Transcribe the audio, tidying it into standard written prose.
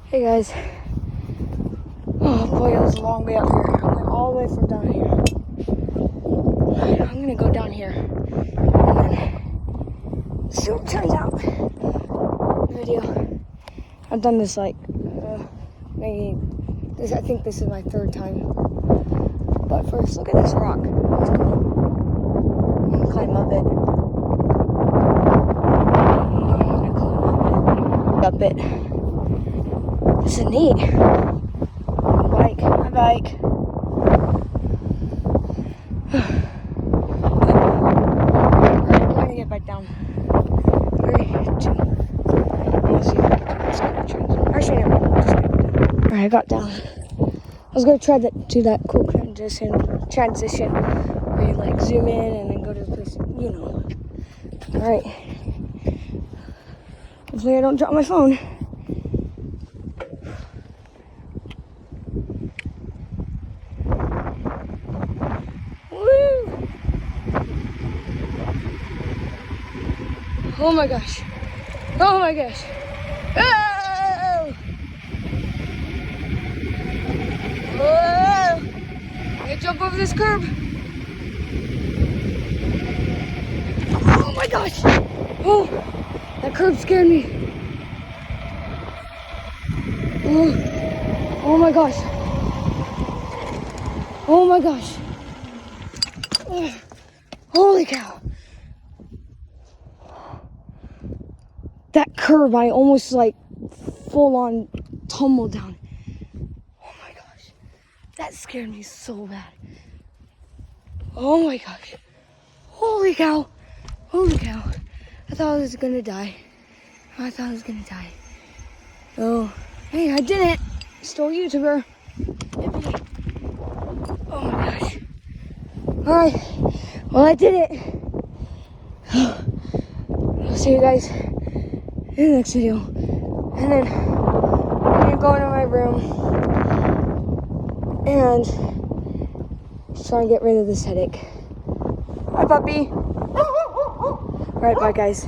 Hey guys. Oh boy, it was a long way up here. I went all the way from down here. I'm gonna go down here and then see what turns out. Video. I've done this like maybe this. I think this is my third time. But first, look at this rock. It's cool. I'm gonna climb up it. Up it. This is neat. My bike. Alright, I'm gonna get back down. 3, 2. Let's see if I can do this. Actually, never mind. Alright, I got down. I was gonna try to do that cool transition where you like zoom in and then go to the place, you know. Alright. Hopefully I don't drop my phone. Woo! Oh my gosh. Oh my gosh. Oh! Whoa! I'm gonna jump over this curb. Oh my gosh! Oh, that curb scared me. Oh my gosh. Oh my gosh. Holy cow. That curb, I almost like full on tumbled down. Oh my gosh. That scared me so bad. Oh my gosh. Holy cow. Holy cow. I thought I was gonna die. Oh, hey, I did it. Still a YouTuber. Yippee. Oh my gosh. Alright. Well, I did it. I'll see you guys in the next video. And then I'm gonna go into my room and try and get rid of this headache. Bye, puppy. Alright, bye, guys.